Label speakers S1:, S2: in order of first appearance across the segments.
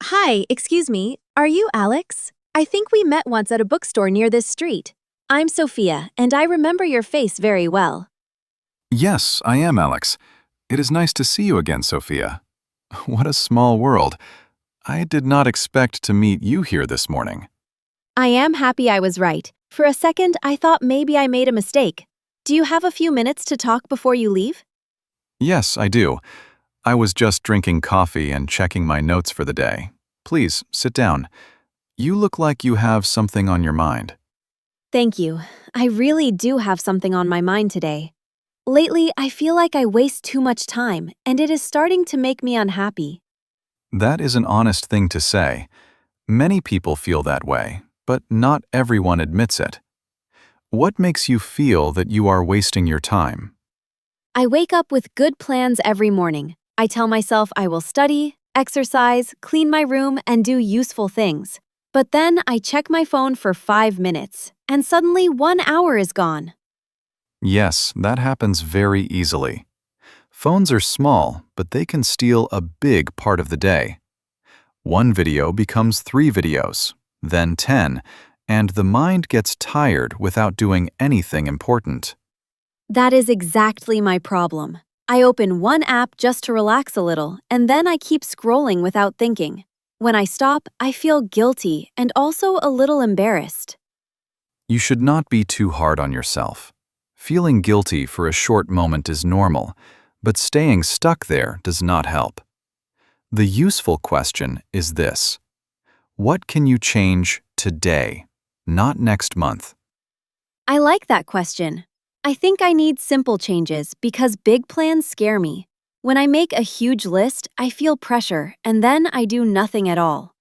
S1: Hi, excuse me. Are you Alex? I think we met once at a bookstore near this street. I'm Sophia, and I remember your face very well.
S2: Yes, I am Alex. It is nice to see you again, Sophia. What a small world. I did not expect to meet you here this morning.
S1: I am happy I was right. For a second, I thought maybe I made a mistake. Do you have a few minutes to talk before you leave?
S2: Yes, I do. I was just drinking coffee and checking my notes for the day. Please, sit down. You look like you have something on your mind.
S1: Thank you. I really do have something on my mind today. Lately, I feel like I waste too much time, and it is starting to make me unhappy.
S2: That is an honest thing to say. Many people feel that way, but not everyone admits it. What makes you feel that you are wasting your time?
S1: I wake up with good plans every morning. I tell myself I will study, exercise, clean my room, and do useful things. But then I check my phone for 5 minutes, and suddenly 1 hour is gone.
S2: Yes, that happens very easily. Phones are small, but they can steal a big part of the day. One video becomes 3 videos, then 10, and the mind gets tired without doing anything important.
S1: That is exactly my problem. I open one app just to relax a little, and then I keep scrolling without thinking. When I stop, I feel guilty and also a little embarrassed.
S2: You should not be too hard on yourself. Feeling guilty for a short moment is normal, but staying stuck there does not help. The useful question is this: what can you change today, not next month?
S1: I like that question. I think I need simple changes because big plans scare me. When I make a huge list, I feel pressure, and then I do nothing at all.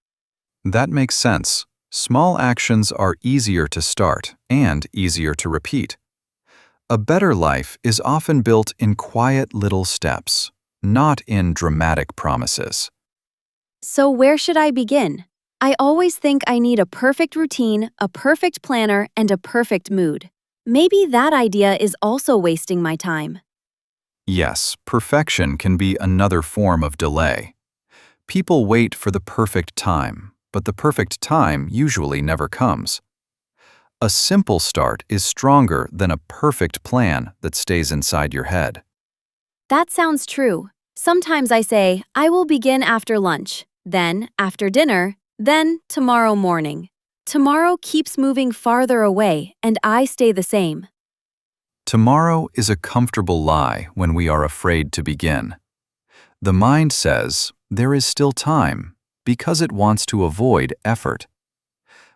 S2: That makes sense. Small actions are easier to start and easier to repeat. A better life is often built in quiet little steps, not in dramatic promises.
S1: So where should I begin? I always think I need a perfect routine, a perfect planner, and a perfect mood. Maybe that idea is also wasting my time.
S2: Yes, perfection can be another form of delay. People wait for the perfect time, but the perfect time usually never comes. A simple start is stronger than a perfect plan that stays inside your head.
S1: That sounds true. Sometimes I say, I will begin after lunch, then after dinner, then tomorrow morning. Tomorrow keeps moving farther away, and I stay the same.
S2: Tomorrow is a comfortable lie when we are afraid to begin. The mind says there is still time because it wants to avoid effort.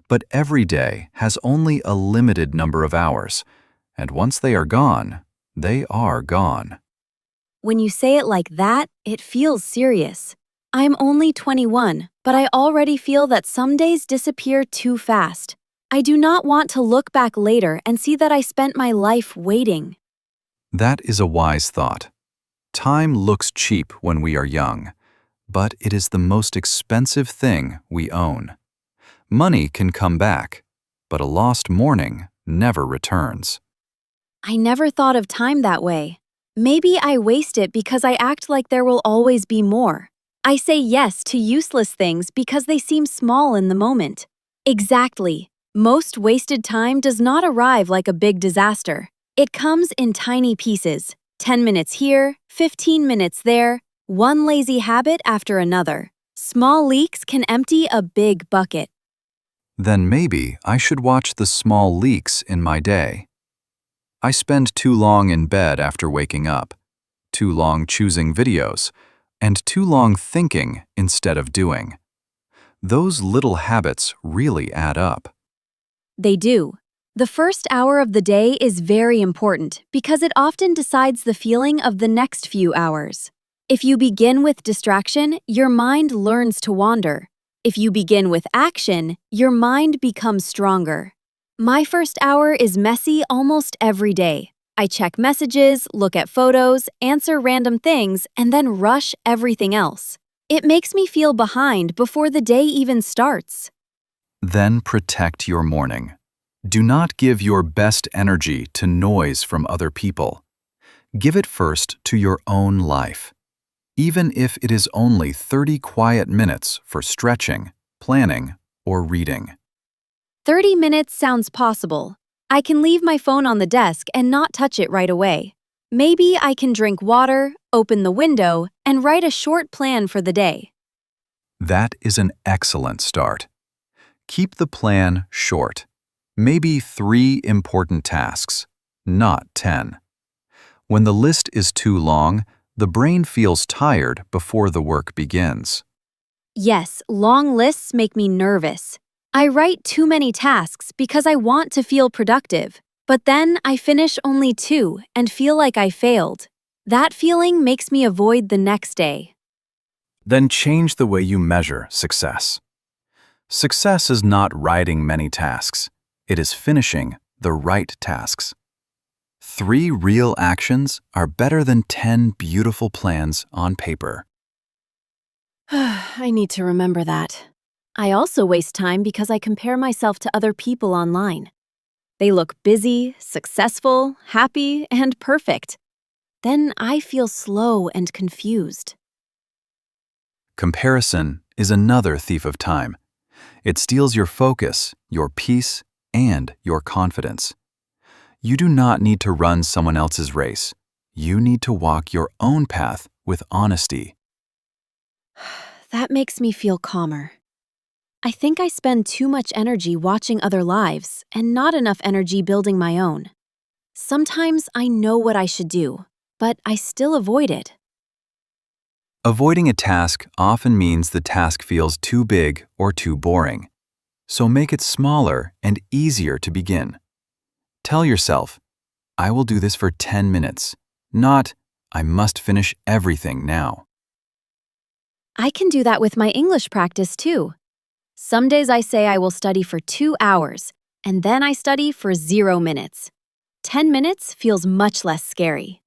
S2: But every day has only a limited number of hours, and once they are gone, they are gone.
S1: When you say it like that, it feels serious. I'm only 21, but I already feel that some days disappear too fast. I do not want to look back later and see that I spent my life waiting.
S2: That is a wise thought. Time looks cheap when we are young, but it is the most expensive thing we own. Money can come back, but a lost morning never returns.
S1: I never thought of time that way. Maybe I waste it because I act like there will always be more. I say yes to useless things because they seem small in the moment. Exactly. Most wasted time does not arrive like a big disaster. It comes in tiny pieces. 10 minutes here, 15 minutes there, one lazy habit after another. Small leaks can empty a big bucket.
S2: Then maybe I should watch the small leaks in my day. I spend too long in bed after waking up, too long choosing videos, and too long thinking instead of doing. Those little habits really add up.
S1: They do. The first hour of the day is very important because it often decides the feeling of the next few hours. If you begin with distraction, your mind learns to wander. If you begin with action, your mind becomes stronger. My first hour is messy almost every day. I check messages, look at photos, answer random things, and then rush everything else. It makes me feel behind before the day even starts.
S2: Then protect your morning. Do not give your best energy to noise from other people. Give it first to your own life. even if it is only 30 quiet minutes for stretching, planning, or reading.
S1: 30 minutes sounds possible. I can leave my phone on the desk and not touch it right away. Maybe I can drink water, open the window, and write a short plan for the day.
S2: That is an excellent start. Keep the plan short. Maybe 3 important tasks, not 10. When the list is too long, the brain feels tired before the work begins.
S1: Yes, long lists make me nervous. I write too many tasks because I want to feel productive, but then I finish only 2 and feel like I failed. That feeling makes me avoid the next day.
S2: Then change the way you measure success. Success is not writing many tasks. It is finishing the right tasks. 3 real actions are better than 10 beautiful plans on paper.
S1: I need to remember that. I also waste time because I compare myself to other people online. They look busy, successful, happy, and perfect. Then I feel slow and confused.
S2: Comparison is another thief of time. It steals your focus, your peace, and your confidence. You do not need to run someone else's race. You need to walk your own path with honesty.
S1: That makes me feel calmer. I think I spend too much energy watching other lives and not enough energy building my own. Sometimes I know what I should do, but I still avoid it.
S2: Avoiding a task often means the task feels too big or too boring. So make it smaller and easier to begin. Tell yourself, I will do this for 10 minutes, not, I must finish everything now.
S1: I can do that with my English practice too. Some days I say I will study for 2 hours, and then I study for 0 minutes. 10 minutes feels much less scary.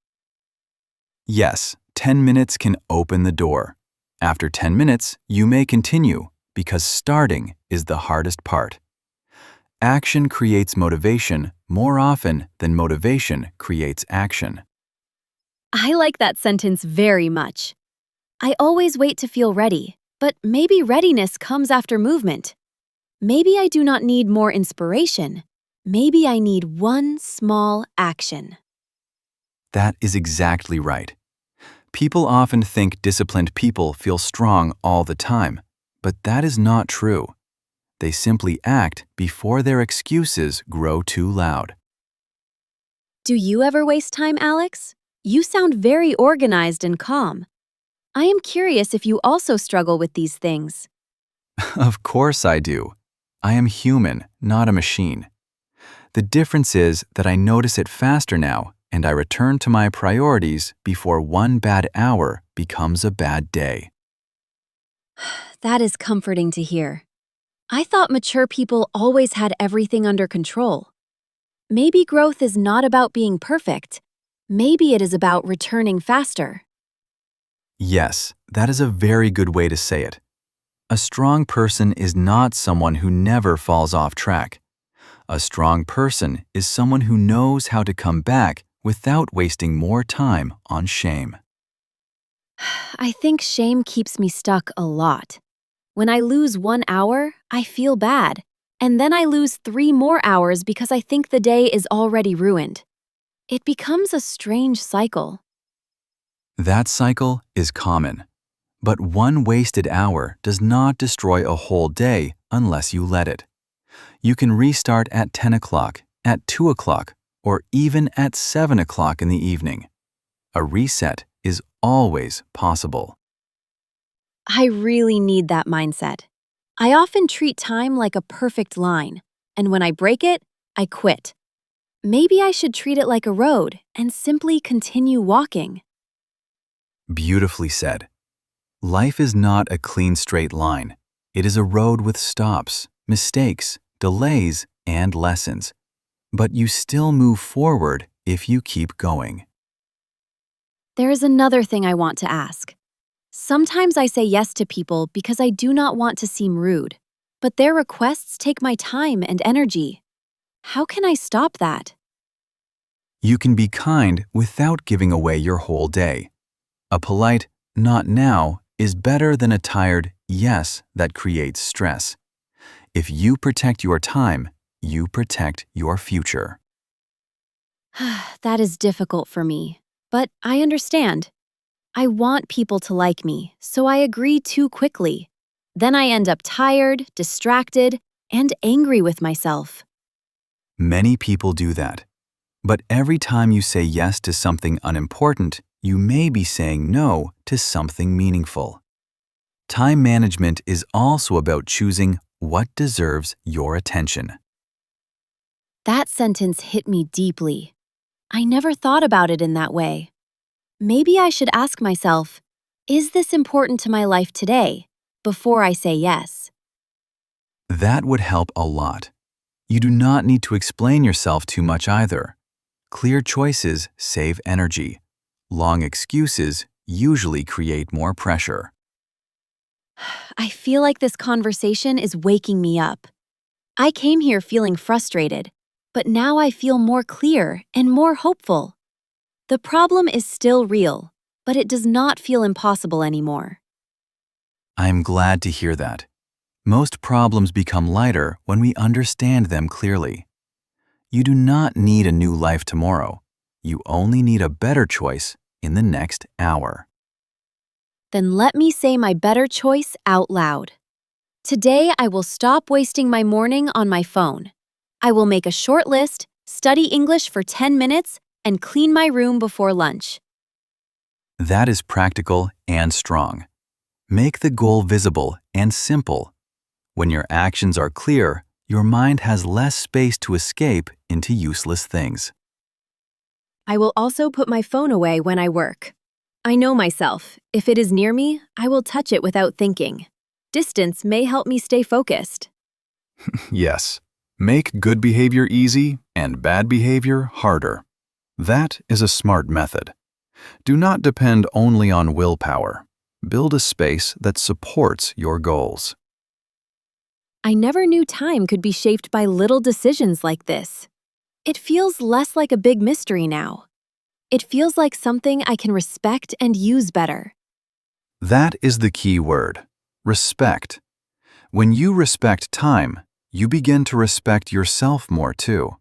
S2: Yes, 10 minutes can open the door. After 10 minutes, you may continue because starting is the hardest part. Action creates motivation more often than motivation creates action.
S1: I like that sentence very much. I always wait to feel ready, but maybe readiness comes after movement. Maybe I do not need more inspiration. Maybe I need one small action.
S2: That is exactly right. People often think disciplined people feel strong all the time, but that is not true. They simply act before their excuses grow too loud.
S1: Do you ever waste time, Alex? You sound very organized and calm. I am curious if you also struggle with these things.
S2: Of course I do. I am human, not a machine. The difference is that I notice it faster now, and I return to my priorities before one bad hour becomes a bad day.
S1: That is comforting to hear. I thought mature people always had everything under control. Maybe growth is not about being perfect. Maybe it is about returning faster.
S2: Yes, that is a very good way to say it. A strong person is not someone who never falls off track. A strong person is someone who knows how to come back without wasting more time on shame.
S1: I think shame keeps me stuck a lot. When I lose 1 hour, I feel bad, and then I lose 3 more hours because I think the day is already ruined. It becomes a strange cycle.
S2: That cycle is common. But one wasted hour does not destroy a whole day unless you let it. You can restart at 10 o'clock, at 2 o'clock, or even at 7 o'clock in the evening. A reset is always possible.
S1: I really need that mindset. I often treat time like a perfect line, and when I break it, I quit. Maybe I should treat it like a road and simply continue walking.
S2: Beautifully said. Life is not a clean straight line. It is a road with stops, mistakes, delays, and lessons. But you still move forward if you keep going.
S1: There is another thing I want to ask. Sometimes I say yes to people because I do not want to seem rude, but their requests take my time and energy. How can I stop that?
S2: You can be kind without giving away your whole day. A polite, not now is better than a tired yes that creates stress. If you protect your time, you protect your future.
S1: That is difficult for me, but I understand. I want people to like me, so I agree too quickly. Then I end up tired, distracted, and angry with myself.
S2: Many people do that. But every time you say yes to something unimportant, you may be saying no to something meaningful. Time management is also about choosing what deserves your attention.
S1: That sentence hit me deeply. I never thought about it in that way. Maybe I should ask myself, is this important to my life today, before I say yes?
S2: That would help a lot. You do not need to explain yourself too much either. Clear choices save energy. Long excuses usually create more pressure.
S1: I feel like this conversation is waking me up. I came here feeling frustrated, but now I feel more clear and more hopeful. The problem is still real, but it does not feel impossible anymore.
S2: I am glad to hear that. Most problems become lighter when we understand them clearly. You do not need a new life tomorrow. You only need a better choice in the next hour.
S1: Then let me say my better choice out loud. Today, I will stop wasting my morning on my phone. I will make a short list, study English for 10 minutes, and clean my room before lunch.
S2: That is practical and strong. Make the goal visible and simple. When your actions are clear, your mind has less space to escape into useless things.
S1: I will also put my phone away when I work. I know myself. If it is near me, I will touch it without thinking. Distance may help me stay focused.
S2: Yes, make good behavior easy and bad behavior harder. That is a smart method. Do not depend only on willpower. Build a space that supports your goals.
S1: I never knew time could be shaped by little decisions like this. It feels less like a big mystery now. It feels like something I can respect and use better.
S2: That is the key word, respect. When you respect time, you begin to respect yourself more too.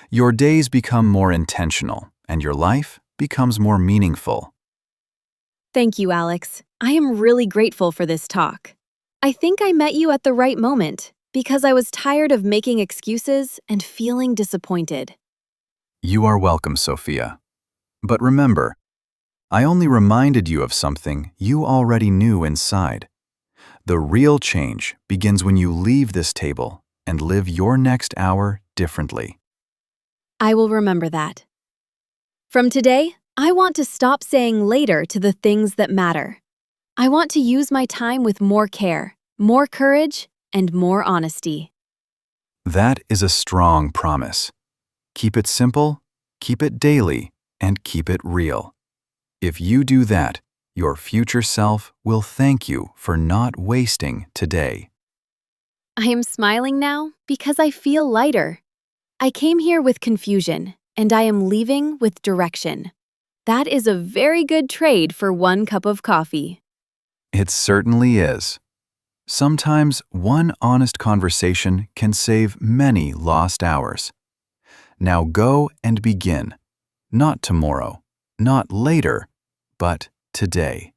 S2: Your days become more intentional, and your life becomes more meaningful.
S1: Thank you, Alex. I am really grateful for this talk. I think I met you at the right moment because I was tired of making excuses and feeling disappointed.
S2: You are welcome, Sophia. But remember, I only reminded you of something you already knew inside. The real change begins when you leave this table and live your next hour differently.
S1: I will remember that. From today, I want to stop saying later to the things that matter. I want to use my time with more care, more courage, and more honesty.
S2: That is a strong promise. Keep it simple, keep it daily, and keep it real. If you do that, your future self will thank you for not wasting today.
S1: I am smiling now because I feel lighter. I came here with confusion, and I am leaving with direction. That is a very good trade for one cup of coffee.
S2: It certainly is. Sometimes one honest conversation can save many lost hours. Now go and begin. Not tomorrow, not later, but today.